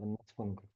त्यांनाच फोन करतो.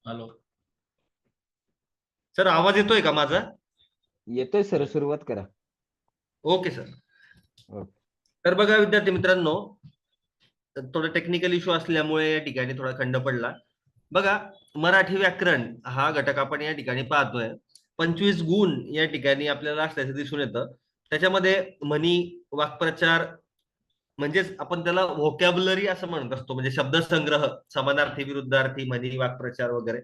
Hello sir, आवाज येतोय का माझा? येतोय सर, सुरुवात करा. Okay sir. ओके. तर बघा विद्यार्थी मित्रांनो, थोडा टेक्निकल इश्यू असल्यामुळे या ठिकाणी थोडा खंड पडला. बघा, मराठी व्याकरण हा घटक आपण या ठिकाणी पाहतोय. 25 गुण या ठिकाणी आपल्याला असल्याचं दिसून येतं. त्याच्यामध्ये म्हणी, वाक्प्रचार, म्हणजेच आपण त्याला व्होकॅब्युलरी असं म्हणत असतो, म्हणजे शब्दसंग्रह, समानार्थी, विरुद्धार्थी, म्हणी, वाक्प्रचार वगैरे,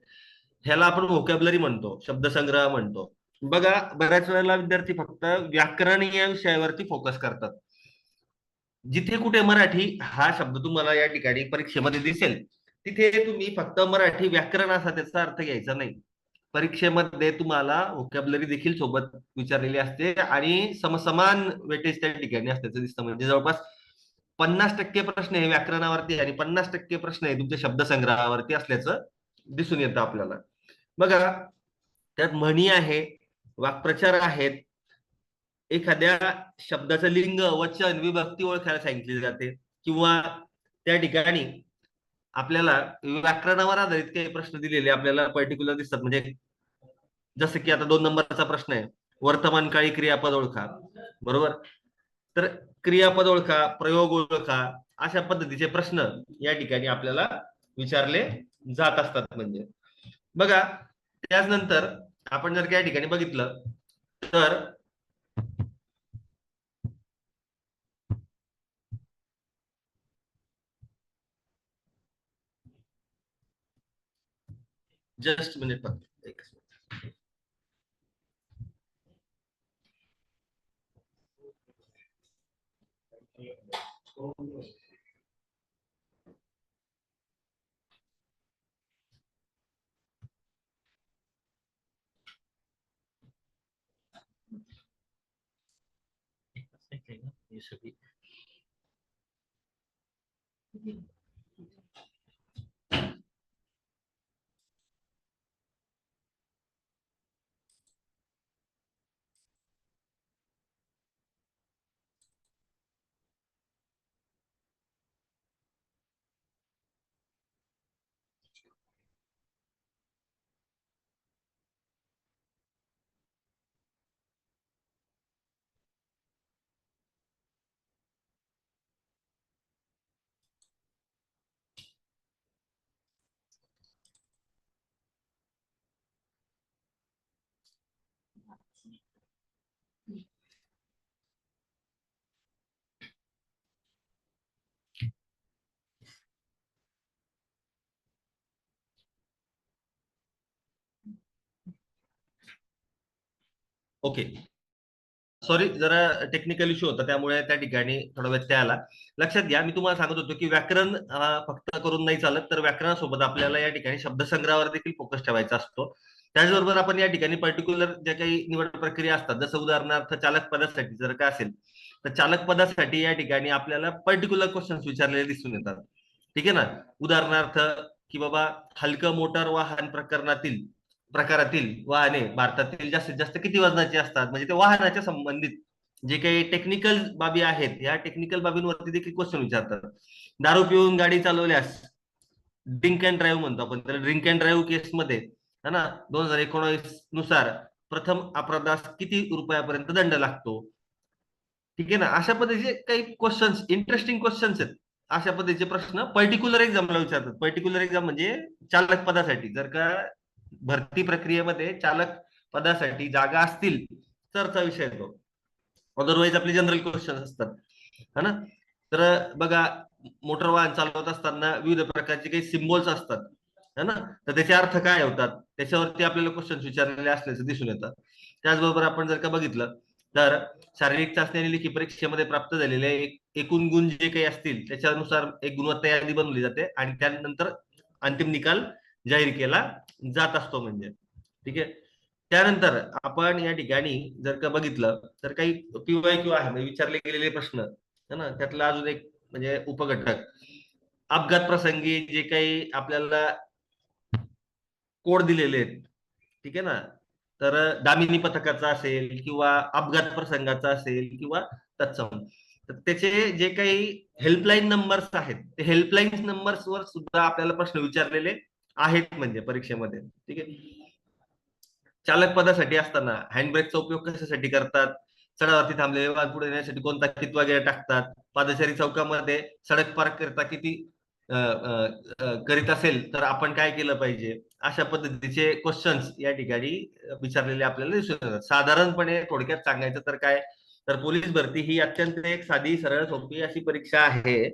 ह्याला आपण व्होकॅब्युलरी म्हणतो, शब्दसंग्रह म्हणतो. बघा, बऱ्याच वेळेला विद्यार्थी फक्त व्याकरण या विषयावरती फोकस करतात. जिथे कुठे मराठी हा शब्द तुम्हाला या ठिकाणी परीक्षेमध्ये दिसेल, तिथे तुम्ही फक्त मराठी व्याकरण असा त्याचा अर्थ घ्यायचा नाही. परीक्षेमध्ये तुम्हाला व्होकॅब्युलरी देखील सोबत विचारलेली असते आणि समसमान वेटेज त्या ठिकाणी असल्याचं दिसतं. म्हणजे जवळपास 50% प्रश्न हे व्याकरणावरती आणि 50% प्रश्न हे तुमच्या शब्दसंग्रहावरती असल्याचं दिसून येतं आपल्याला. बघा, त्यात म्हणी आहे, वाक्प्रचार आहेत, एखाद्या शब्दाचं लिंग, वचन, विभक्ती ओळखायला सांगितली जाते, किंवा त्या ठिकाणी आपल्याला व्याकरणावर आधारित काही प्रश्न दिलेले आपल्याला पर्टिक्युलर दिसतात. म्हणजे जसं की आता 2 नंबरचा प्रश्न आहे, वर्तमान काळी क्रियापद ओळखा. बरोबर? तर क्रियापद ओळखा, प्रयोग ओळखा, अशा पद्धतीचे प्रश्न या ठिकाणी आपल्याला विचारले जात असतात. म्हणजे बघा, त्याचनंतर आपण जर या ठिकाणी बघितलं तर जस्ट मिनिट फक्त एक. ओके, सॉरी, जरा टेक्निकल इश्यू होता, त्यामुळे त्या ठिकाणी थोडा व्यत्यय आला. लक्षात घ्या, मी तुम्हाला सांगत होतो की व्याकरण फक्त करून नाही चालत, तर व्याकरणासोबत आपल्याला या ठिकाणी शब्दसंग्रहावर देखील फोकस ठेवायचा असतो. त्याचबरोबर आपण या ठिकाणी पर्टिक्युलर ज्या काही निवड प्रक्रिया असतात, जसं उदाहरणार्थ चालक पदासाठी जर का असेल, तर चालक पदासाठी या ठिकाणी आपल्याला पर्टिक्युलर क्वेश्चन्स विचारलेले दिसून येतात. ठीक आहे ना. उदाहरणार्थ की बाबा हलकं मोटार वाहन प्रकारातील वाहने भारतातील जास्तीत जास्त किती वजनाची असतात, म्हणजे ते वाहनाच्या संबंधित जे काही टेक्निकल बाबी आहेत या टेक्निकल बाबींवरती देखील क्वेश्चन विचारतात. दारू पिऊन गाडी चालवल्यास ड्रिंक अँड ड्राईव्ह म्हणतो आपण त्याला, ड्रिंक अँड ड्राईव्ह केसमध्ये है ना 2019 नुसार प्रथम अपराधास किती रुपयापर्यंत दंड लागतो. ठीक आहे ना. अशा पद्धतीचे काही क्वेश्चन्स, इंटरेस्टिंग क्वेश्चन्स आहेत. अशा पद्धतीचे प्रश्न पर्टिक्युलर एक्झामला विचारतात. पर्टिक्युलर एक्झाम म्हणजे चालक पदासाठी, जर का भरती प्रक्रियेमध्ये चालक पदासाठी जागा असतील तरचा विषय येतो. अदरवाईज आपले जनरल क्वेश्चन असतात है ना. तर बघा मोटर वाहन चालवत असताना विविध प्रकारचे काही सिम्बॉल्स असतात है ना, तर त्याचे अर्थ काय होतात त्याच्यावरती आपल्याला क्वेश्चन विचारलेले असल्याचं दिसून येतात. त्याचबरोबर आपण जर का बघितलं तर शारीरिक चाचणी आणि लेखी परीक्षेमध्ये प्राप्त झालेले एकूण गुण जे काही असतील त्याच्यानुसार एक गुणवत्ता यादी बनवली जाते आणि त्यानंतर अंतिम निकाल जाहीर केला जात असतो म्हणजे. ठीक आहे. त्यानंतर आपण या ठिकाणी जर का बघितलं तर काही PYQ आहे म्हणजे विचारले गेलेले प्रश्न है ना, त्यातला अजून एक म्हणजे उपघटक अपघात प्रसंगी जे काही आपल्याला कोड दिलेले आहेत. ठीक आहे ना. तर दामिनी पथकाचा असेल किंवा अपघात प्रसंगाचा असेल किंवा तत्सम, तर त्याचे जे काही हेल्पलाईन नंबर्स आहेत ते हेल्पलाईन नंबर्सवर सुद्धा आपल्याला प्रश्न विचारलेले आहेत म्हणजे परीक्षेमध्ये. ठीक आहे. चालक पदासाठी असताना हँडब्रेकचा उपयोग कशासाठी करतात, चढावरती थांबलेले वाहन पुढे नेण्यासाठी कोणता कितवा गेअर टाकतात, पादचारी चौकामध्ये सडक पार करता किती करीत असेल तर आपण काय केलं पाहिजे, अशा पद्धतीचे क्वेश्चन्स या ठिकाणी विचारलेले आपल्याला दिसून येतात. साधारणपणे थोडक्यात सांगायचं तर काय, तर पोलीस भरती ही अत्यंत एक साधी सरळ सोपी अशी परीक्षा आहे.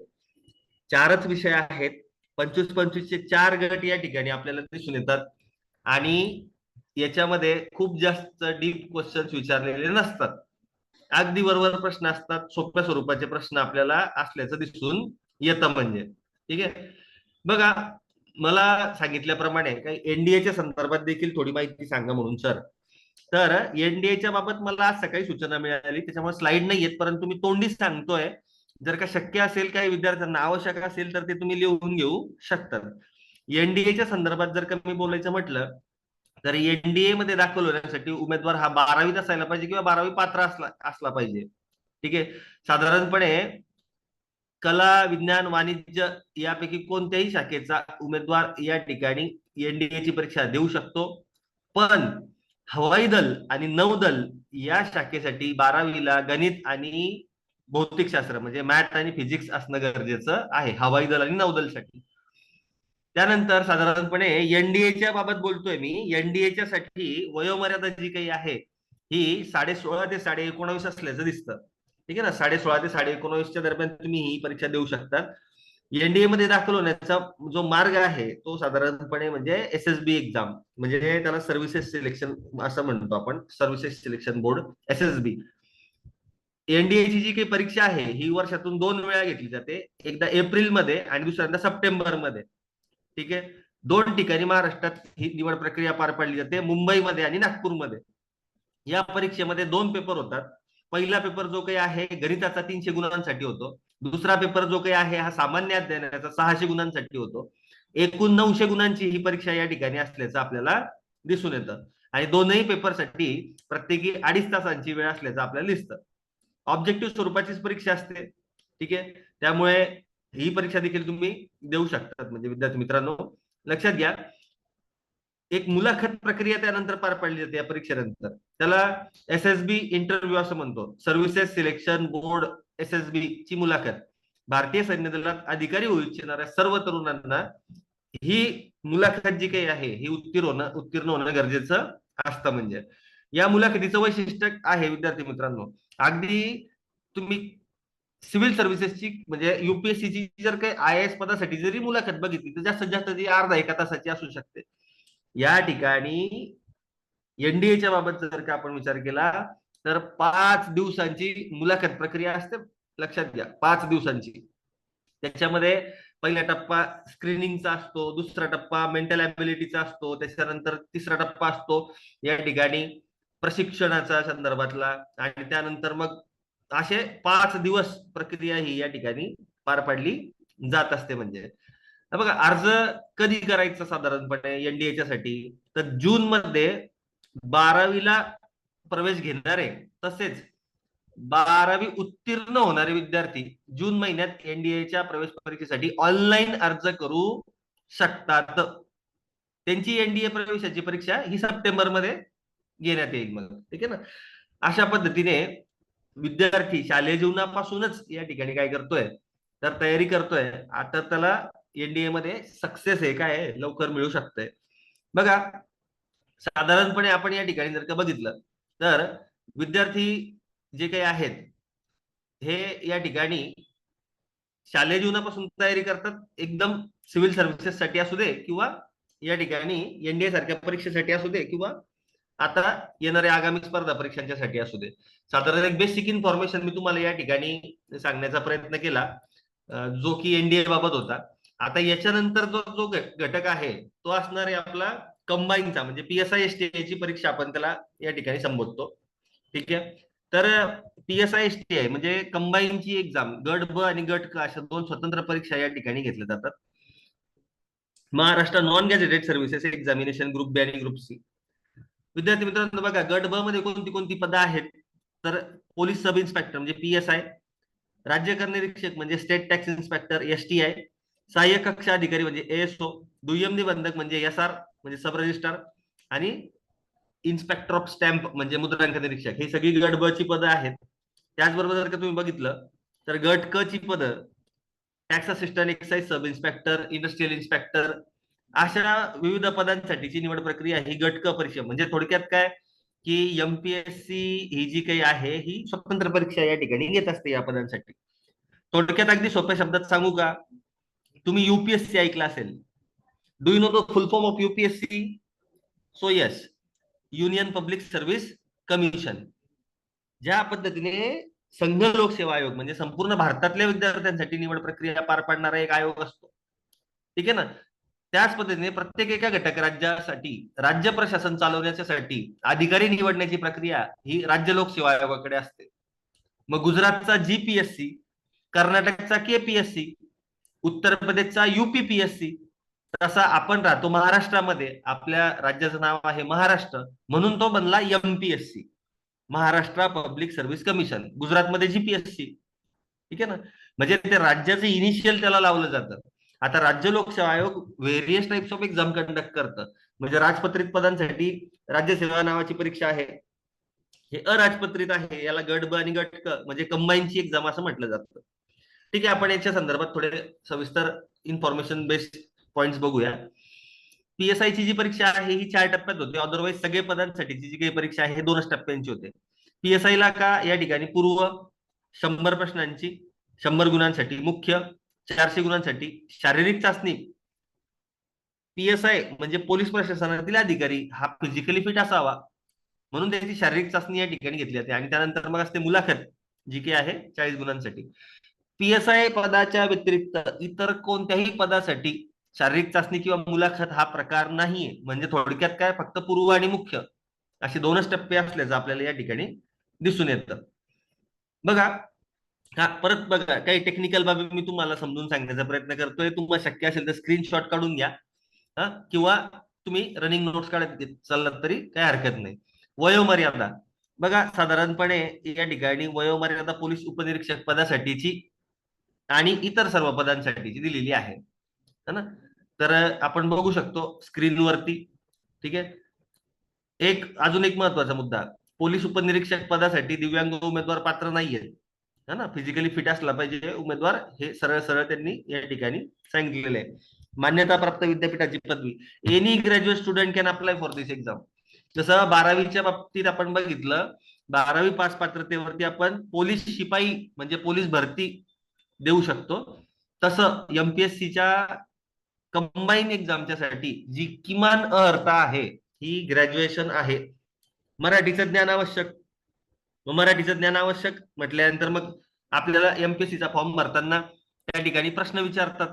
4च विषय आहेत. 25-25चे 4 गट या ठिकाणी आपल्याला दिसून येतात आणि याच्यामध्ये खूप जास्त डीप क्वेश्चन्स विचारलेले नसतात. अगदी बरोबर प्रश्न असतात, सोप्या स्वरूपाचे प्रश्न आपल्याला असल्याचं दिसून येतं म्हणजे. ठीक आहे. बघा मला सांगितल्याप्रमाणे काही एनडीएच्या संदर्भात देखील थोडी माहिती सांगा म्हणून सर. तर एनडीएच्या बाबत मला आज सकाळी सूचना मिळाली, त्याच्यामुळे स्लाइड नाही येत परंतु मी तोंडीच सांगतोय. जर का शक्य असेल काही विद्यार्थ्यांना आवश्यक असेल तर ते तुम्ही लिहून घेऊ शकतात. एनडीएच्या संदर्भात जर का मी बोलायचं म्हटलं तर एनडीए मध्ये दाखल होण्यासाठी उमेदवार हा 12वीत असायला पाहिजे किंवा 12वी पात्र असला पाहिजे. ठीक आहे. साधारणपणे कला, विज्ञान, वाणिज्य यापैकी कोणत्याही शाखेचा उमेदवार या ठिकाणी एनडीएची परीक्षा देऊ शकतो. पण हवाई दल आणि नौदल या शाखेसाठी 12वीला गणित आणि भौतिकशास्त्र म्हणजे मॅथ आणि फिजिक्स असणं गरजेचं आहे हवाई दल आणि नौदलसाठी. त्यानंतर साधारणपणे एनडीएच्या बाबत बोलतोय मी. एनडीएच्या साठी वयोमर्यादा जी काही आहे ही 16.5 ते 19.5 असल्याचं दिसतं. ठीक आहे ना. 16.5 ते 19.5च्या दरम्यान तुम्ही ही परीक्षा देऊ शकता. एनडीए मध्ये दाखल होण्याचा जो मार्ग आहे तो साधारणपणे म्हणजे SSB एक्झाम, म्हणजे त्याला सर्व्हिसेस सिलेक्शन असं म्हणतो आपण, सर्व्हिसेस सिलेक्शन बोर्ड SSB. एनडीएची जी काही परीक्षा आहे ही वर्षातून 2 वेळा घेतली जाते, एकदा एप्रिलमध्ये आणि दुसऱ्यांदा सप्टेंबरमध्ये. ठीक आहे. 2 ठिकाणी महाराष्ट्रात ही निवड प्रक्रिया पार पाडली जाते, मुंबईमध्ये आणि नागपूरमध्ये. या परीक्षेमध्ये 2 पेपर होतात. पहिला पेपर जो काही आहे गणिताचा 300 गुणांसाठी होतो. दुसरा पेपर जो काही आहे हा सामान्य अध्ययनाचा 600 गुणांसाठी होतो. एकूण 900 गुणांची ही परीक्षा या ठिकाणी असल्याचं आपल्याला दिसून येतं आणि दोनही पेपरसाठी प्रत्येकी 2.5 तासांची वेळ असल्याचं आपल्याला दिसतं. ऑब्जेक्टिव्ह स्वरूपाचीच परीक्षा असते. ठीक आहे. त्यामुळे ही परीक्षा देखील तुम्ही देऊ शकतात म्हणजे विद्यार्थी मित्रांनो. लक्षात घ्या, एक मुलाखत प्रक्रिया त्यानंतर पार पाडली जाते या परीक्षेनंतर. त्याला SSB इंटरव्ह्यू असं म्हणतो, सर्व्हिसेस सिलेक्शन बोर्ड SSB ची मुलाखत. भारतीय सैन्य दलात अधिकारी होऊ इच्छिणाऱ्या सर्व तरुणांना ही मुलाखत जी काही आहे ही उत्तीर्ण होणं गरजेचं असतं. म्हणजे या मुलाखतीचं वैशिष्ट्य आहे विद्यार्थी मित्रांनो, अगदी तुम्ही सिव्हिल सर्व्हिसेसची म्हणजे UPSCची जर काही IAS पदासाठी जरी मुलाखत बघितली तर जास्तीत जास्त ती अर्धा 1 तासाची असू शकते. या ठिकाणी एनडीएच्या बाबत जर का आपण विचार केला तर 5 दिवसांची मुलाखत प्रक्रिया असते. लक्षात घ्या 5 दिवसांची. त्याच्यामध्ये पहिला टप्पा स्क्रीनिंगचा असतो, दुसरा टप्पा मेंटल ॲबिलिटीचा असतो, त्याच्यानंतर तिसरा टप्पा असतो या ठिकाणी प्रशिक्षणाचा संदर्भातला आणि त्यानंतर मग असे 5 दिवस प्रक्रिया ही या ठिकाणी पार पाडली जात असते. म्हणजे बघा, अर्ज कधी करायचा साधारणपणे एनडीएच्या साठी, तर जून मध्ये 12वीला प्रवेश घेणारे तसेच 12वी उत्तीर्ण होणारे विद्यार्थी जून महिन्यात एनडीएच्या प्रवेश परीक्षेसाठी ऑनलाईन अर्ज करू शकतात. त्यांची एनडीए प्रवेशाची परीक्षा ही सप्टेंबर मध्ये घेण्यात येईल. मग ठीक आहे ना. अशा पद्धतीने विद्यार्थी शालेय जीवनापासूनच या ठिकाणी काय करतोय, तर तयारी करतोय. आता त्याला एनडीए मध्ये सक्सेस आहे काय लवकर मिळू शकतंय. बघा, साधारणपणे आपण या ठिकाणी जर का बघितलं तर विद्यार्थी जे काही आहेत हे या ठिकाणी शालेय जीवनापासून तयारी करतात, एकदम सिव्हिल सर्व्हिसेस साठी असू दे किंवा या ठिकाणी एनडीए सारख्या परीक्षेसाठी असू दे किंवा आता येणाऱ्या आगामी स्पर्धा परीक्षांच्या साठी असू दे. साधारण एक बेसिक इन्फॉर्मेशन मी तुम्हाला या ठिकाणी सांगण्याचा प्रयत्न केला, जो की एनडीए बाबत होता. आता याच्यानंतर जो जो घटक आहे तो असणार आहे आपला कंबाईनचा, म्हणजे PSI-STI ची परीक्षा आपण त्याला या ठिकाणी संबोधतो. ठीक आहे. तर PSI-STI म्हणजे कंबाईनची एक्झाम, गट ब आणि गट क अशा 2 स्वतंत्र परीक्षा या ठिकाणी घेतल्या जातात. Maharashtra non gazetted services examination group B आणि ग्रुप सी. विद्यार्थी मित्रांनो बघा, गट ब मध्ये कोणती कोणती पदं आहेत, तर पोलीस सब इन्स्पेक्टर म्हणजे PSI, राज्य कर निरीक्षक म्हणजे स्टेट टॅक्स इन्स्पेक्टर STI, सहाय्यक कक्षा अधिकारी म्हणजे ASO, दुय्यम निबंधक म्हणजे SR म्हणजे सब रजिस्ट्रार, आणि इन्स्पेक्टर ऑफ स्टॅम्प म्हणजे मुद्रांक निरीक्षक. ही सगळी गट ब ची पदं आहेत. त्याचबरोबर जर का तुम्ही बघितलं तर गट क ची पदं tax assistant, excise sub inspector, industrial inspector, अशा विविध पदांसाठीची निवड प्रक्रिया ही गट क परीक्षा. म्हणजे थोडक्यात काय की MPSC ही जी काही आहे ही स्वतंत्र परीक्षा या ठिकाणी घेत असते या पदांसाठी. थोडक्यात अगदी सोप्या शब्दात सांगू का, तुम्ही UPSC ऐकलं असेल. Do you know the full form of UPSC? So yes, union public service commission. ज्या पद्धतीने संघ लोकसेवा आयोग म्हणजे संपूर्ण भारतातल्या विद्यार्थ्यांसाठी निवड प्रक्रिया पार पाडणारा एक आयोग असतो. ठीक आहे ना. त्याच पद्धतीने प्रत्येक एका घटक राज्यासाठी राज्य प्रशासन चालवण्यासाठी अधिकारी निवडण्याची प्रक्रिया ही राज्य लोकसेवा आयोगाकडे असते. मग गुजरातचा GPSC, कर्नाटकचा KPSC, उत्तर प्रदेशचा UPPSC, तसा आपण राहतो महाराष्ट्रामध्ये, आपल्या राज्याचं नाव आहे महाराष्ट्र, म्हणून तो बनला MPSC, Maharashtra public service commission. गुजरातमध्ये GPSC. ठीक आहे ना. म्हणजे ते राज्याचं इनिशियल त्याला लावलं जातं. आता राज्य लोकसेवा आयोग various types of exam conduct करतं. म्हणजे राजपत्रित पदांसाठी राज्यसेवा नावाची परीक्षा आहे, हे अराजपत्रित आहे, याला गट ब आणि गट क म्हणजे कंबाईनची एक्झाम असं म्हटलं जातं. ठीक आहे, आपण याच्या संदर्भात थोडे सविस्तर इन्फॉर्मेशन बेस्ड पॉइंट्स बघूया. PSI ची जी परीक्षा आहे ही 4 टप्प्यात होते. अदरवाईज सगळे पदांसाठीची जी काही परीक्षा आहे हे 2च टप्प्यांची होते. PSI ला का या ठिकाणी पूर्व 100 प्रश्नांची 100 गुणांसाठी, मुख्य 400 गुणांसाठी शारीरिक चाचणी. PSI म्हणजे पोलीस प्रशासनातील अधिकारी हा फिजिकली फिट असावा म्हणून त्याची शारीरिक चाचणी या ठिकाणी घेतली जाते. आणि त्यानंतर मग असते मुलाखत, जी काही आहे 40 गुणांसाठी. PSI पदाच्या व्यतिरिक्त इतर कोणत्याही पदासाठी शारीरिक चाचणी किंवा मुलाखत हा प्रकार नाहीये. म्हणजे थोडक्यात काय, फक्त पूर्व आणि मुख्य असे 2च टप्पे असल्याचं आपल्याला या ठिकाणी दिसून येतं. बघा, हा परत बघा, काही टेक्निकल बाबी मी तुम्हाला समजून सांगण्याचा प्रयत्न करतोय. तुम्हाला शक्य असेल तर स्क्रीनशॉट काढून घ्या, किंवा तुम्ही रनिंग नोट्स काढत चाललात तरी काही हरकत नाही. वयोमर्यादा बघा, साधारणपणे या ठिकाणी वयोमर्यादा पोलीस उपनिरीक्षक पदासाठीची आणि इतर सर्व पदांसाठीची दिलेली आहे ना. तर आपण बघू शकतो स्क्रीनवरती. ठीक आहे. अजून एक महत्वाचा मुद्दा, पोलीस उपनिरीक्षक पदासाठी दिव्यांग उमेदवार पात्र नाहीये ना. फिजिकली फिट असला पाहिजे उमेदवार, हे सरळ सरळ त्यांनी या ठिकाणी सांगितलेलं आहे. मान्यता प्राप्त विद्यापीठाची पदवी. Any graduate student can apply for this exam. जसं 12वीच्या बाबतीत आपण बघितलं, 12वी पास पात्रतेवरती आपण पोलीस शिपाई म्हणजे पोलीस भरती देऊ शकतो. तसं MPSCच्या कंबाईन एक्झामच्या साठी जी किमान अर्हता आहे ही ग्रॅज्युएशन आहे. मराठीचं ज्ञान आवश्यक. मराठीचं ज्ञान आवश्यक म्हटल्यानंतर मग आपल्याला MPSCचा फॉर्म भरताना त्या ठिकाणी प्रश्न विचारतात,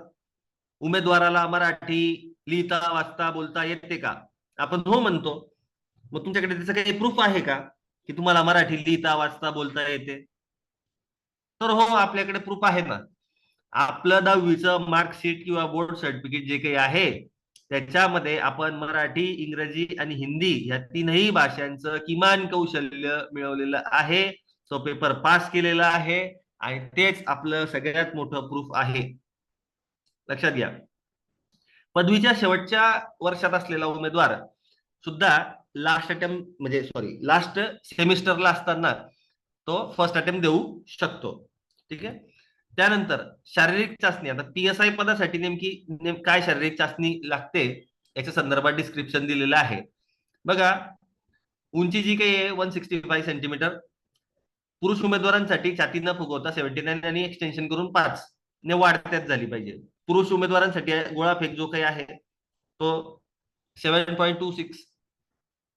उमेदवाराला मराठी लिहिता वाचता बोलता येते का? आपण हो म्हणतो. मग तुमच्याकडे त्याचं काही प्रूफ आहे का की तुम्हाला मराठी लिहिता वाचता बोलता येते? तर हो, आपल्याकडे प्रूफ आहे ना. आपलं 10वीचं मार्कशीट किंवा बोर्ड सर्टिफिकेट जे काही आहे त्याच्यामध्ये आपण मराठी, इंग्रजी आणि हिंदी या तीनही भाषांचं किमान कौशल्य मिळवलेलं आहे. तो पेपर पास केलेला आहे आणि तेच आपलं सगळ्यात मोठं प्रूफ आहे. लक्षात घ्या. पदवीच्या शेवटच्या वर्षात असलेला उमेदवार सुद्धा लास्ट अटेम्प्ट म्हणजे सॉरी लास्ट सेमिस्टरला असताना तो फर्स्ट अटेम्प्ट देऊ शकतो. ठीक आहे. त्यानंतर शारीरिक चाचणी. आता PSI पदासाठी काय शारीरिक चाचणी लागते याच्या संदर्भात डिस्क्रिप्शन दिलेलं आहे. बघा, उंची जी काही आहे 165 सेंटीमीटर. पुरुष उमेदवारांसाठी छाती न फुगवता 79 आणि एक्सटेन्शन करून 5 ने वाढत्याच झाली पाहिजे. पुरुष उमेदवारांसाठी गोळाफेक जो काही आहे तो 7.26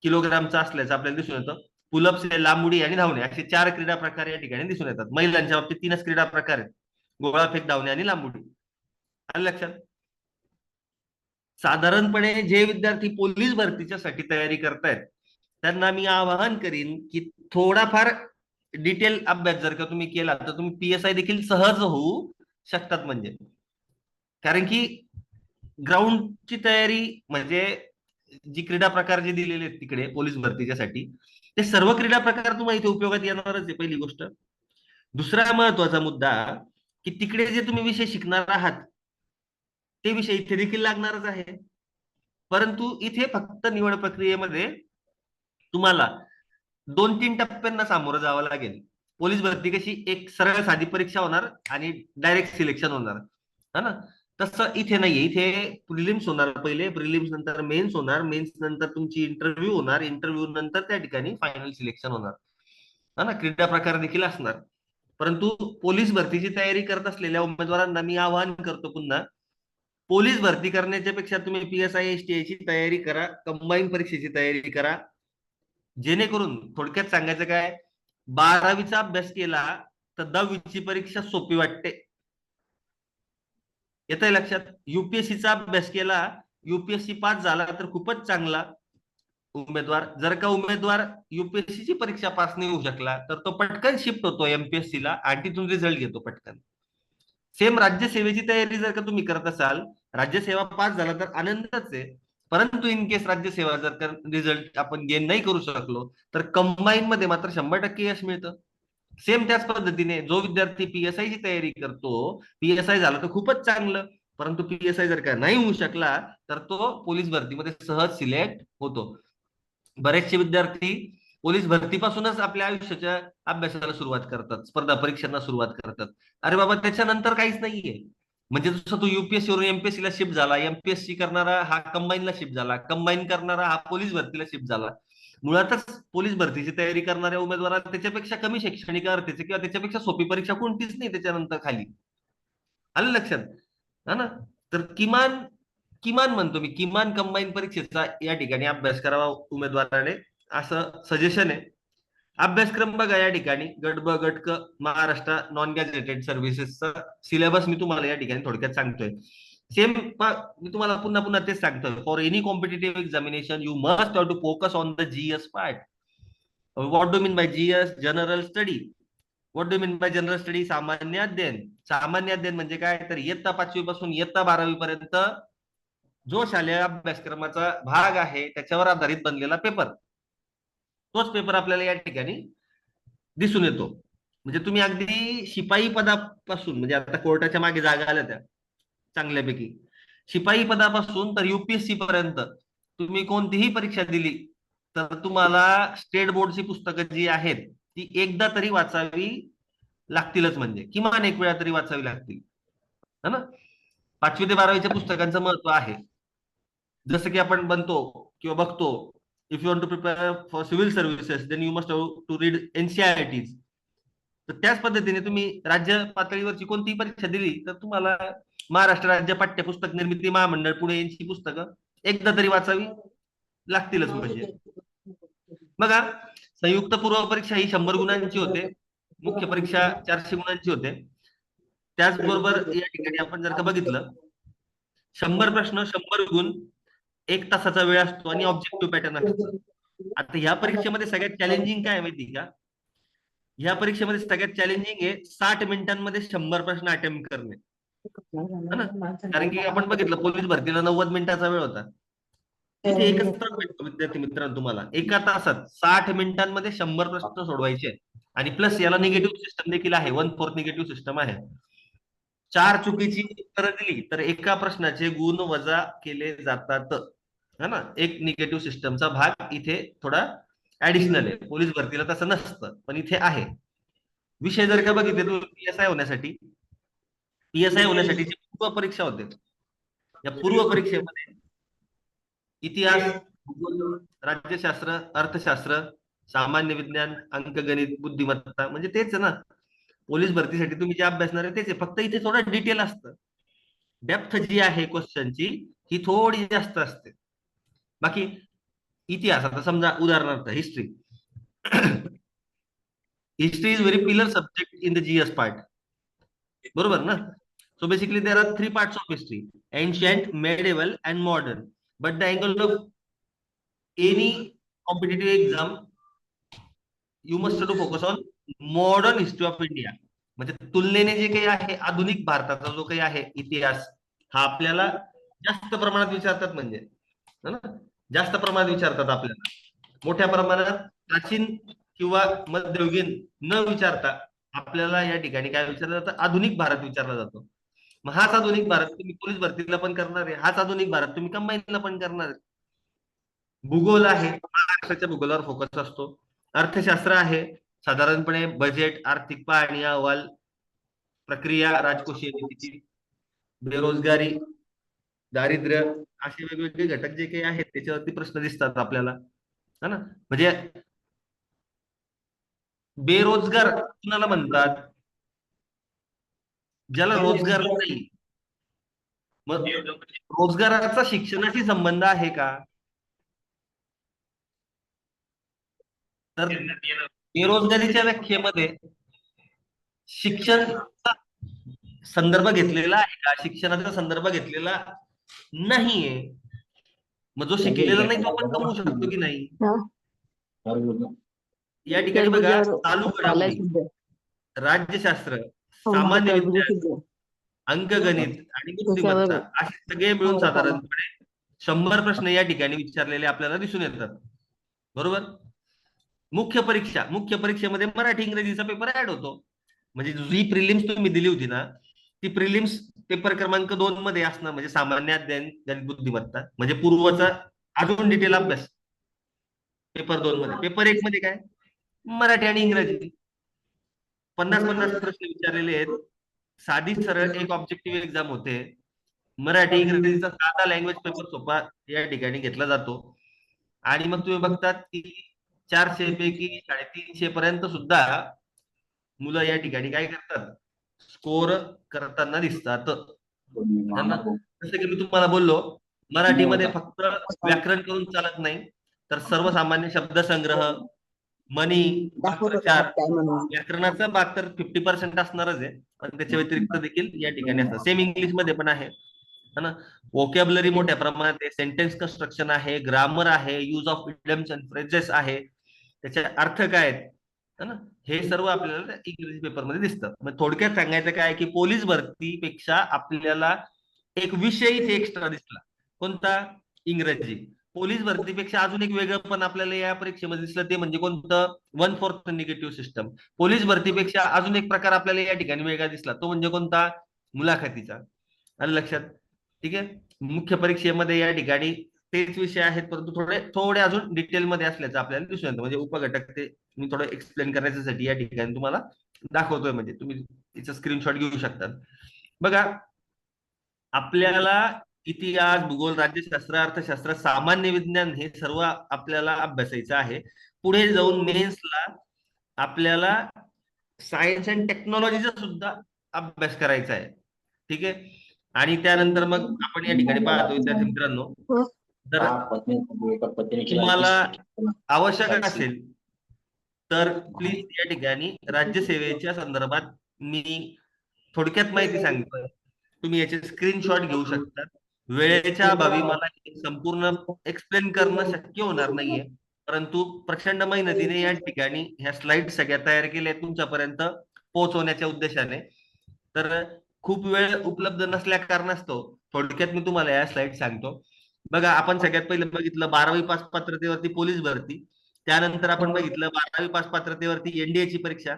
किलोग्रामचा असल्याचं आपल्याला दिसून येतं. पुलअप्स, लांब उडी आणि धावणे असे 4 क्रीडा प्रकार या ठिकाणी दिसून येतात. महिलांच्या बाबतीत 3च क्रीडा प्रकार आहेत: गोळाफेक, धावणे आणि लांब उडी. आलं लक्षात. साधारणपणे जे विद्यार्थी पोलीस भरतीच्यासाठी तयारी करतायत त्यांना मी आवाहन करीन की थोडाफार डिटेल अभ्यास जर का तुम्ही केला तर तुम्ही PSI देखील सहज होऊ शकतात. म्हणजे कारण की ग्राउंडची तयारी म्हणजे जी क्रीडा प्रकार जे दिलेले आहेत तिकडे पोलीस भरतीच्यासाठी ते सर्व क्रीडा प्रकार तुम्हाला इथे उपयोगात येणारच आहे, पहिली गोष्ट. दुसरा महत्वाचा मुद्दा की तिकडे जे तुम्ही विषय शिकणार आहात ते विषय इथे देखील लागणारच आहे. परंतु इथे फक्त निवड प्रक्रियेमध्ये तुम्हाला 2-3 टप्प्यांना सामोरं जावं लागेल. पोलीस भरती कशी एक सरळ साधी परीक्षा होणार आणि डायरेक्ट सिलेक्शन होणार, है ना? तसं इथे नाहीये. इथे प्रिलिम्स होणार, पहिले प्रिलिम्स नंतर मेन्स होणार, मेन्स नंतर तुमची इंटरव्ह्यू होणार, इंटरव्ह्यू नंतर त्या ठिकाणी फायनल सिलेक्शन होणार, है ना? क्रीडा प्रकार देखील असणार. परंतु पोलीस भरतीची तयारी करत असलेल्या उमेदवारांना मी आवाहन करतो पुन्हा, पोलीस भरती करण्याच्या पेक्षा तुम्ही PSI STI ची तयारी करा, कंबाईन परीक्षेची तयारी करा. जेणेकरून थोडक्यात सांगायचं काय, 12वीचा अभ्यास केला तर 10वीची परीक्षा सोपी वाटते. येतंय लक्षात. UPSCचा अभ्यास केला, UPSC पास झाला तर खूपच चांगला उमेदवार. जर का उमेदवार UPSC ची परीक्षा पास नाही होऊ शकला तर तो पटकन शिफ्ट होतो MPSC ला आणि तिथून रिझल्ट घेतो पटकन. सेम राज्यसेवेची तयारी जर का तुम्ही करत असाल, राज्यसेवा पास झाला तर आनंदच आहे. परंतु इन केस राज्यसेवा जर का रिझल्ट आपण गेन नाही करू शकलो तर कंबाईन मध्ये मात्र 100% यश मिळतं. सेम त्याच पद्धतीने जो विद्यार्थी PSI ची तयारी करतो, PSI झाला तर खूपच चांगलं. परंतु PSI जर का नाही होऊ शकला तर तो पोलीस भरतीमध्ये सहज सिलेक्ट होतो. बरेचसे विद्यार्थी पोलीस भरतीपासूनच आपल्या आयुष्याच्या अभ्यासाला सुरुवात करतात, स्पर्धा परीक्षांना सुरुवात करतात. अरे बाबा, त्याच्यानंतर काहीच नाहीये. म्हणजे जसं तो UPSC वरून MPSC ला शिफ्ट झाला, MPSC करणारा हा कंबाईनला शिफ्ट झाला, कंबाईन करणारा हा पोलीस भरतीला शिफ्ट झाला. मुळातच पोलीस भरतीची तयारी करणाऱ्या उमेदवाराला त्याच्यापेक्षा कमी शैक्षणिक अर्हतेचे किंवा त्याच्यापेक्षा सोपी परीक्षा कोणतीच नाही त्याच्यानंतर खाली. आलं लक्षात, हा ना? तर किमान किमान म्हणतो मी, किमान कंबाईन परीक्षेचा या ठिकाणी अभ्यास करावा उमेदवाराने, असं सजेशन आहे. अभ्यासक्रम बघा या ठिकाणी, गट ब गट क महाराष्ट्र नॉन गॅझेटेड सर्व्हिसेसचा सिलेबस मी तुम्हाला या ठिकाणी थोडक्यात सांगतोय. सेम मी तुम्हाला पुन्हा पुन्हा तेच सांगतोय. For any competitive examination you must have to focus on the GS part. What do mean by GS? General study. What do mean by general study? सामान्य अध्ययन. सामान्य अध्ययन म्हणजे काय, तर इयत्ता 5वी पासून इयत्ता 12वी पर्यंत जो शालेय अभ्यासक्रमाचा भाग आहे त्याच्यावर आधारित बनलेला पेपर, तोच पेपर आपल्याला या ठिकाणी दिसून येतो. म्हणजे तुम्ही अगदी शिपाई पदापासून, म्हणजे आता कोर्टाच्या मागे जागा आल्या त्या चांगल्यापैकी, शिपाई पदापासून तर UPSC पर्यंत तुम्ही कोणतीही परीक्षा दिली तर तुम्हाला स्टेट बोर्डची पुस्तकं जी आहेत ती एकदा तरी वाचावी लागतीलच. म्हणजे किमान एक वेळा तरी वाचावी लागतील, है ना? 5वी ते 12वीच्या पुस्तकांचं महत्व आहे. जसं की आपण बनतो किंवा बघतो, if you want to prepare for civil services then you must to read NCERTs. तर त्याच पद्धतीने तुम्ही राज्य पातळीवरची कोणतीही परीक्षा दिली तर तुम्हाला महाराष्ट्र राज्य पाठ्यपुस्तक निर्मिती महामंडळ पुणे यांची पुस्तकं एकदा तरी वाचावी लागतीलच. म्हणजे बघा, संयुक्त पूर्व परीक्षा ही 100 गुणांची होते, मुख्य परीक्षा 400 गुणांची होते. त्याचबरोबर या ठिकाणी आपण जर का बघितलं, 100 प्रश्न, 100 गुण, 1 तासाचा वेळ असतो आणि ऑब्जेक्टिव्ह पॅटर्न असतं. आता ह्या परीक्षेमध्ये सगळ्यात चॅलेंजिंग काय माहिती का, ह्या परीक्षेमध्ये सगळ्यात चॅलेंजिंग आहे 60 मिनिटांमध्ये 100 प्रश्न अटेम्प्ट करणे, है ना? कारण की आपण बघितलं पोलीस भरतीला 90 मिनिटाचा वेळ होता. इथे एकच तास भेटतो विद्यार्थी मित्रांनो तुम्हाला. एका तासात 60 मिनिटांमध्ये 100 प्रश्न सोडवायचे आणि प्लस याला निगेटिव्ह सिस्टम देखील आहे. 1/4 निगेटिव्ह सिस्टम आहे. 4 चुकीची उत्तरं दिली तर एका प्रश्नाचे गुण वजा केले जातात, है ना? एक निगेटिव्ह सिस्टमचा भाग इथे थोडा ऍडिशनल आहे. पोलीस भरतीला तसं नसतं, पण इथे आहे. विषय जर का बघितले तुम्ही पीएसआय होण्यासाठीची पूर्व परीक्षा होते. या पूर्व परीक्षेमध्ये इतिहास, भूगोल, राज्यशास्त्र, अर्थशास्त्र, सामान्य विज्ञान, अंकगणित, बुद्धिमत्ता, म्हणजे तेच आहे ना. पोलीस भरतीसाठी तुम्ही जे अभ्यासणार आहे तेच आहे, फक्त इथे थोडं डिटेल असतं. डेप्थ जी आहे क्वेश्चनची ही थोडी जास्त असते. बाकी इतिहास, आता समजा उदाहरणार्थ history history is very pillar subject in the GS part, बरोबर ना? So basically there are 3 parts of history: ancient, medieval and modern. But the angle of any competitive exam you must to focus on modern history of India. म्हणजे तुलनेने जे काही आहे आधुनिक भारताचा जो काही आहे इतिहास, हा आपल्याला जास्त प्रमाणात विचारतात. म्हणजे है ना, जास्त प्रमाणात विचारतात आपल्याला. मोठ्या प्रमाणात प्राचीन किंवा मध्ययुगीन न विचारता आपल्याला या ठिकाणी काय विचारलं जातं, आधुनिक भारत विचारला जातो. मग हाच आधुनिक भारत तुम्ही पोलीस भरतीला पण करणार आहे, हाच आधुनिक भारत तुम्ही कंबाईनला पण करणार आहे. भूगोल आहे, महाराष्ट्राच्या भूगोलावर फोकस असतो. अर्थशास्त्र आहे, साधारणपणे बजेट, आर्थिक पाहणी अहवाल, प्रक्रिया, राजकोषीय नीतीची, बेरोजगारी, दारिद्र्य, असे वेगवेगळे घटक जे काही आहेत त्याच्यावरती प्रश्न दिसतात आपल्याला, है ना? म्हणजे बेरोजगार कुणाला म्हणतात? ज्याला रोजगार नाही. मग रोजगाराचा शिक्षणाशी संबंध आहे का? तर बेरोजगारीच्या व्याख्येमध्ये शिक्षणाचा संदर्भ घेतलेला आहे का? शिक्षणाचा संदर्भ घेतलेला नाहीये. मग जो शिकलेला नाही तो पण कमवू शकतो की नाही? या ठिकाणी बघा, चालू घडामोडी, राज्यशास्त्र, सामान्य विज्ञान, अंकगणित आणि बुद्धिमत्ता असे सगळे मिळून साधारणपणे 100 प्रश्न या ठिकाणी विचारलेले आपल्याला दिसून येतात, बरोबर? मुख्य परीक्षेमध्ये मराठी इंग्रजीचा पेपर ऍड होतो. म्हणजे जी प्रिलिम्स तुम्ही दिली होती ना, ती प्रिलिम्स पेपर क्रमांक 2 मध्ये असणं, म्हणजे सामान्य अध्ययन, गणित, बुद्धिमत्ता, म्हणजे पूर्वचा अजून डिटेल अभ्यास पेपर 2 मध्ये. पेपर 1 मध्ये काय, मराठी आणि इंग्रजी 50-50 प्रश्न विचारलेले आहेत. साधी सरळ एक ऑब्जेक्टिव्ह एक्झाम होते. मराठी इंग्रजीचा साधा लँग्वेज पेपर सोपा या ठिकाणी घेतला जातो. आणि मग तुम्ही बघतात की 400 पैकी 350 पर्यंत सुद्धा मुलं या ठिकाणी काय करतात, स्कोर करताना दिसतात. जसं की मी तुम्हाला बोललो, मराठीमध्ये फक्त व्याकरण करून चालत नाही, तर सर्वसामान्य शब्दसंग्रह, म्हणी, वाक्प्रचार, व्याकरणाचा भाग तर 50% असणारच आहे, पण त्याच्या व्यतिरिक्त देखील या ठिकाणी असतात. सेम इंग्लिश मध्ये पण आहे, है ना? वोकॅब्युलरी मोठ्या प्रमाणात आहे, सेंटेन्स कन्स्ट्रक्शन आहे, ग्रामर आहे, use of idioms and phrases आहे, त्याचे अर्थ काय आहेत, है ना? हे सर्व आपल्याला इंग्रजी पेपरमध्ये दिसतं. मग थोडक्यात सांगायचं काय की पोलीस भरतीपेक्षा आपल्याला एक विषय इथे एक्स्ट्रा दिसला, कोणता? इंग्रजी. पोलीस भरतीपेक्षा अजून एक वेगळं पण आपल्याला या परीक्षेमध्ये दिसलं, ते म्हणजे कोणतं? 1/4 निगेटिव्ह सिस्टम. पोलीस भरतीपेक्षा अजून एक प्रकार आपल्याला या ठिकाणी वेगळा दिसला, तो म्हणजे कोणता? मुलाखतीचा. आलं लक्षात? ठीक आहे. मुख्य परीक्षेमध्ये या ठिकाणी तेच विषय आहेत, परंतु थोडे अजून डिटेलमध्ये असल्याचं आपल्याला दिसून येतं. म्हणजे उपघटक ते मी थोडं एक्सप्लेन करण्यासाठी या ठिकाणी तुम्हाला दाखवतोय. म्हणजे तुम्ही तिचा स्क्रीनशॉट घेऊ शकता. बघा, आपल्याला इतिहास, भूगोल, राज्यशास्त्र, अर्थशास्त्र, सामान्य विज्ञान हे सर्व आपल्याला अभ्यासायचं आहे. पुढे जाऊन मेन्सला आपल्याला सायन्स अँड टेक्नॉलॉजीचा सुद्धा अभ्यास करायचा आहे. ठीक आहे. आणि त्यानंतर मग आपण या ठिकाणी पाहतो विद्यार्थी मित्रांनो, जर तुम्हाला आवश्यक असेल तर प्लीज या ठिकाणी राज्यसेवेच्या संदर्भात मी थोडक्यात माहिती सांगतोय, तुम्ही याचे स्क्रीनशॉट घेऊ शकता. वेळेच्या अभावी मला संपूर्ण एक्सप्लेन करणं शक्य होणार नाहीये, परंतु प्रचंड मेहनतीने या ठिकाणी ह्या स्लाइड सगळ्या तयार केल्या तुमच्यापर्यंत पोहोचवण्याच्या उद्देशाने. तर खूप वेळ उपलब्ध नसल्या कारणास्तव थोडक्यात मी तुम्हाला या स्लाइड सांगतो. बघा, आपण सगळ्यात पहिलं बघितलं 12वी पास पात्रतेवरती पोलीस भरती. त्यानंतर आपण बघितलं 12वी पास पात्रतेवरती एनडीएची परीक्षा.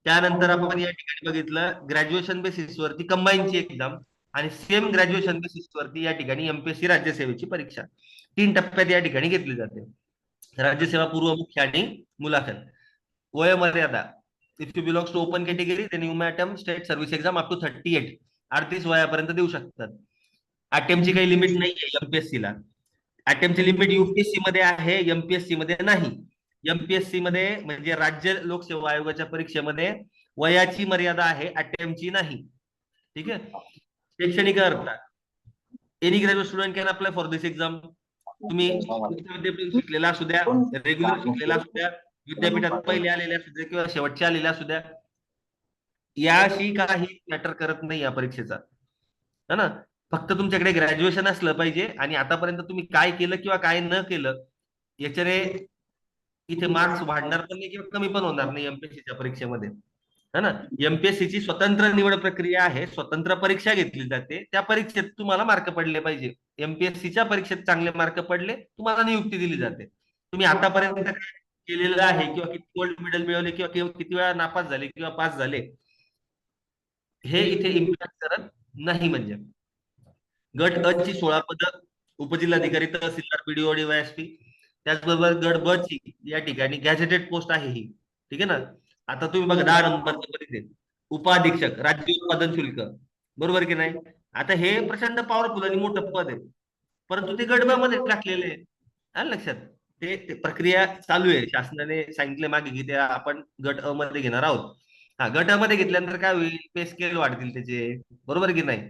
त्यानंतर आपण या ठिकाणी बघितलं ग्रॅज्युएशन बेसिसवरती कंबाईनची एक्झाम. आणि सेम ग्रॅज्युएशन बेसिसवरती या ठिकाणी एमपीएससी राज्यसेवेची परीक्षा 3 टप्प्यात या ठिकाणी घेतली जाते. राज्यसेवा पूर्व मुख्य आणि मुलाखत. वयोमर्यादा, if you belongs to open category then you may attempt state service exam up to 38. 38 वयापर्यंत देऊ शकतात. अटेम्प्टची काही लिमिट नाहीये एमपीएससी ला. अटेम्प्टची लिमिट युपीएससी मध्ये आहे, एमपीएससी मध्ये नाही. एमपीएससी मध्ये म्हणजे राज्य लोकसेवा आयोगाच्या परीक्षेमध्ये वयाची मर्यादा आहे, अटेम्प्टची नाही. ठीक आहे. शैक्षणिक अर्थ, any graduate student can apply for this exam. तुम्ही विद्यापीठात शिकलेला असू द्या, रेग्युलर शिकलेला असू द्या, विद्यापीठात पहिले आलेले असू द्या किंवा शेवटचे आलेले असू द्या, याशी काही मॅटर करत नाही या परीक्षेचा. है ना. फक्त तुमच्याकडे ग्रॅज्युएशन असलं पाहिजे आणि आतापर्यंत तुम्ही काय केलं किंवा काय न केलं याच्याने इथे मार्क्स वाढणार पण नाही किंवा कमी पण होणार नाही एमपीएससीच्या परीक्षेमध्ये. है ना. एमपीएससीची स्वतंत्र निवड प्रक्रिया आहे, स्वतंत्र परीक्षा घेतली जाते. त्या परीक्षेत तुम्हाला मार्क पडले पाहिजे. एमपीएससीच्या परीक्षेत चांगले मार्क पडले तुम्हाला नियुक्ती दिली जाते. तुम्ही आतापर्यंत काय केलेलं आहे किंवा किती गोल्ड मेडल मिळवले किंवा किती वेळा नापास झाले किंवा पास झाले हे इथे इम्पॅक्ट करत नाही. म्हणजे गट अ ची 16 पदं उपजिल्हाधिकारी, तहसीलदार, पीडीओ, डीवायएसपी. त्याचबरोबर गट ब ची या ठिकाणी गॅझेटेड पोस्ट आहे ही. ठीक आहे ना. आता तुम्ही बघा 10 नंबरचं परीक्षेत उपाधीक्षक राज्य उत्पादन शुल्क, बरोबर की नाही. आता हे प्रचंड पॉवरफुल आणि मोठं पद आहे, परंतु ते गट ब मध्ये टाकलेले आहे. आलं लक्षात. ते प्रक्रिया चालू आहे, शासनाने सांगितले मागे की ते आपण गट अ मध्ये घेणार आहोत. हा, गट अ मध्ये घेतल्यानंतर काय होईल, पे स्केल वाढतील त्याचे, बरोबर की नाही.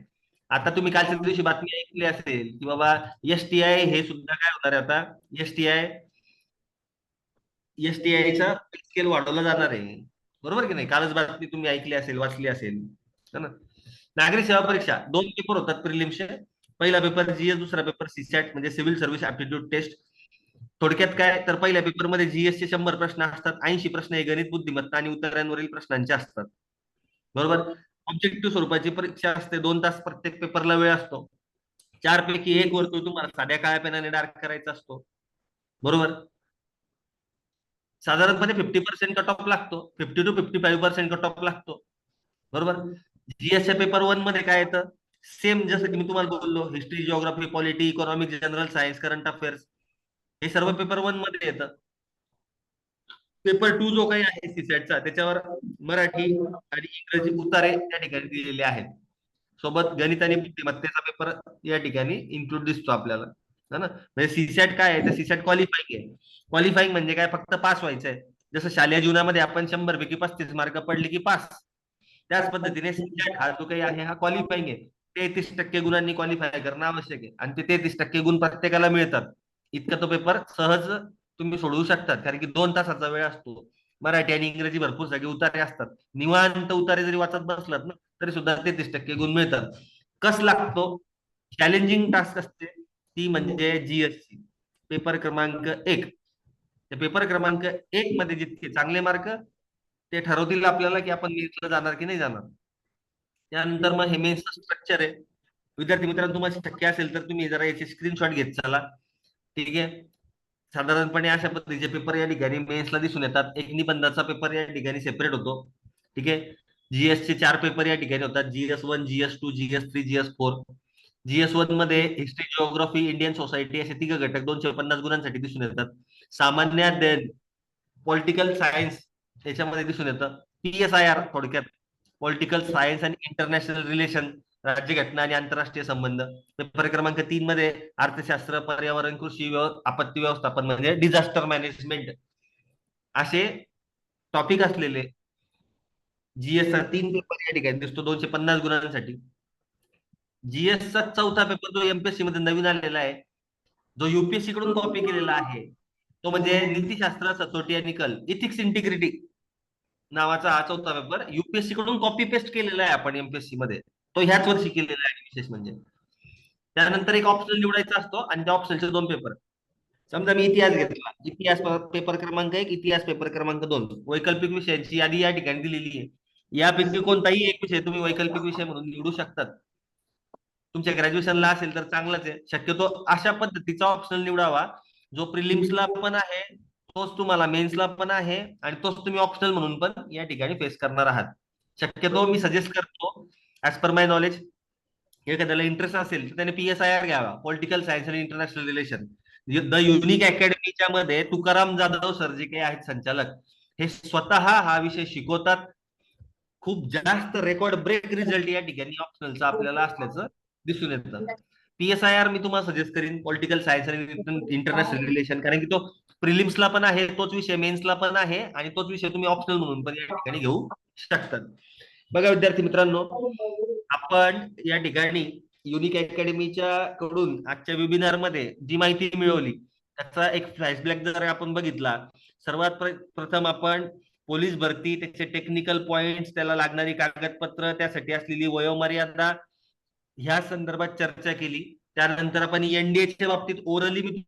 आता तुम्ही कालच्या दिवशी बातमी ऐकली असेल की बाबा एसटीआय हे सुद्धा काय होणार आहे आता, एसटीआयचा स्केल वाढवला जाणार आहे, बरोबर की नाही. कालच बातमी तुम्ही ऐकली असेल, वाचली असेल. है ना. नागरी सेवा परीक्षा 2 पेपर होतात प्रिलिम्सचे. पहिला पेपर जीएस, दुसरा पेपर सीसॅट म्हणजे सिव्हिल सर्व्हिस ऍप्टिट्यूड टेस्ट. थोडक्यात काय तर पहिल्या पेपरमध्ये जीएस चे 100 प्रश्न असतात, 80 प्रश्न हे गणित बुद्धिमत्ता आणि उत्तरांवरील प्रश्नांचे असतात, बरोबर. ऑब्जेक्टिव्ह स्वरूपाची परीक्षा असते, 2 तास प्रत्येक पेपरला वेळ असतो. 4 पैकी 1 वर्तुळ तुम्हाला साध्या काळ्या पेनाने डार्क करायचा असतो, बरोबर. साधारणपणे 50% कट ऑफ लागतो, 50 to 55% कट ऑफ लागतो, बरोबर. जीएसच्या पेपर 1 मध्ये काय येतं, सेम जसं की मी तुम्हाला बोललो, history, geography, polity, economics, general science, current affairs हे सर्व पेपर 1 मध्ये येतं. पेपर 2 जो काही आहे सीसॅटचा त्याच्यावर मराठी आणि इंग्रजी उतारे त्या ठिकाणी दिलेले आहेत. सोबत गणित आणि बुद्धिमत्तेचा पेपर या ठिकाणी इन्क्लूड दिसतो आपल्याला. है ना. म्हणजे सीसॅट काय आहे, तर सीसॅट क्वालिफाईंग आहे. क्वालिफाईंग म्हणजे काय, फक्त पास व्हायचंय. जसं शालेय जीवनामध्ये आपण 100 पैकी 35 मार्क पडले की पास, त्याच पद्धतीने सीसॅट हा जो काही आहे हा क्वालिफाईंग आहे. 33% गुणांनी क्वालिफाय करणं आवश्यक आहे आणि ते 33% गुण प्रत्येकाला मिळतात. इतका तो पेपर सहज तुम्ही सोडवू शकतात, कारण की 2 तासाचा वेळ असतो. मराठी आणि इंग्रजी भरपूर सगळे उतारे असतात. निवांत उतारे जरी वाचत बसलात ना तरी सुद्धा 33% गुण मिळतात. कस लागतो, चॅलेंजिंग टास्क असते ती म्हणजे जीएसची पेपर क्रमांक 1. पेपर क्रमांक 1 मध्ये जितके चांगले मार्क ते ठरवतील आपल्याला की आपण मेन्सला जाणार की नाही जाणार. त्यानंतर मग हे मेन्सचं स्ट्रक्चर आहे. विद्यार्थी मित्रांनो, तुम्हाला शक्य असेल तर तुम्ही जरा याचे स्क्रीनशॉट घेत चला. ठीक आहे. साधारणपणे अशा पद्धतीचे पेपर या ठिकाणी मेन्सला दिसून येतात. एक निबंधाचा पेपर या ठिकाणी सेपरेट होतो. ठीक आहे. जीएस चे 4 पेपर या ठिकाणी होतात, GS1, GS2, GS3, GS4. GS1 मध्ये हिस्ट्री, जिओग्राफी, इंडियन सोसायटी असे 3 घटक 250 गुणांसाठी दिसून येतात. सामान्य अध्ययन, पॉलिटिकल सायन्स याच्यामध्ये दिसून येतं. PSIR थोडक्यात पॉलिटिकल सायन्स आणि इंटरनॅशनल रिलेशन, राज्यघटना आणि आंतरराष्ट्रीय संबंध. पेपर क्रमांक 3 मध्ये अर्थशास्त्र, पर्यावरण, कृषी, आपत्ती व्यवस्थापन म्हणजे डिझास्टर मॅनेजमेंट असे टॉपिक असलेले जीएसचा 3 पेपर या ठिकाणी दिसतो 250 गुणांसाठी. जीएसचा 4था पेपर जो एमपीएससी मध्ये नवीन आलेला आहे, जो युपीएससी कडून कॉपी केलेला आहे, तो म्हणजे नीतीशास्त्र, सचोटी आणि कल, इथिक्स इंटिग्रिटी नावाचा हा 4था पेपर युपीएससी कडून कॉपी पेस्ट केलेला आहे आपण एमपीएससी मध्ये. तो ह्याच वर्षी केलेला आहे विशेष म्हणजे. त्यानंतर एक ऑप्शनल निवडायचा असतो आणि त्या ऑप्शनचे 2 पेपर. समजा मी इतिहास घेतला, इतिहास पेपर क्रमांक 1, इतिहास पेपर क्रमांक 2, वैकल्पिक विषयांची यादी या ठिकाणी दिलेली आहे. यापैकी कोणताही एक विषय तुम्ही वैकल्पिक विषय म्हणून निवडू शकतात. तुमच्या ग्रॅज्युएशनला असेल तर चांगलंच आहे. शक्यतो अशा पद्धतीचा ऑप्शनल निवडावा जो प्रिलिम्सला पण आहे, तोच तुम्हाला मेन्सला पण आहे, आणि तोच तुम्ही ऑप्शनल म्हणून पण या ठिकाणी फेस करणार आहात. शक्यतो मी सजेस्ट करतो, ऍज पर माय नॉलेज, एखाद्याला इंटरेस्ट असेल तर त्याने PSIR घ्यावा, पॉलिटिकल सायन्स आणि इंटरनॅशनल रिलेशन. द युनिक अकॅडमीच्या मध्ये तुकाराम जाधव सर जे काही आहेत संचालक, हे स्वतः हा विषय शिकवतात. खूप जास्त रेकॉर्ड ब्रेक रिझल्ट या ठिकाणी ऑप्शनलचा आपल्याला असल्याचं दिसून येतं. PSIR मी तुम्हाला सजेस्ट करीन, पॉलिटिकल सायन्स आणि इंटरनॅशनल रिलेशन, कारण की तो प्रिलिम्सला पण आहे, तोच विषय मेन्सला पण आहे, आणि तोच विषय तुम्ही ऑप्शनल म्हणून पण या ठिकाणी घेऊ शकतात. बघा विद्यार्थी मित्रांनो, आपण या ठिकाणी युनिक अकॅडमीच्या कडून आजच्या वेबिनार मध्ये जी माहिती मिळवली त्याचा एक फ्लॅशबॅक जर आपण बघितला, सर्वात प्रथम आपण पोलीस भरती, त्याचे टेक्निकल पॉइंट्स, त्याला लागणारी कागदपत्र, त्यासाठी असलेली वयोमर्यादा ह्या संदर्भात चर्चा केली. त्यानंतर आपण NDAच्या बाबतीत ओरली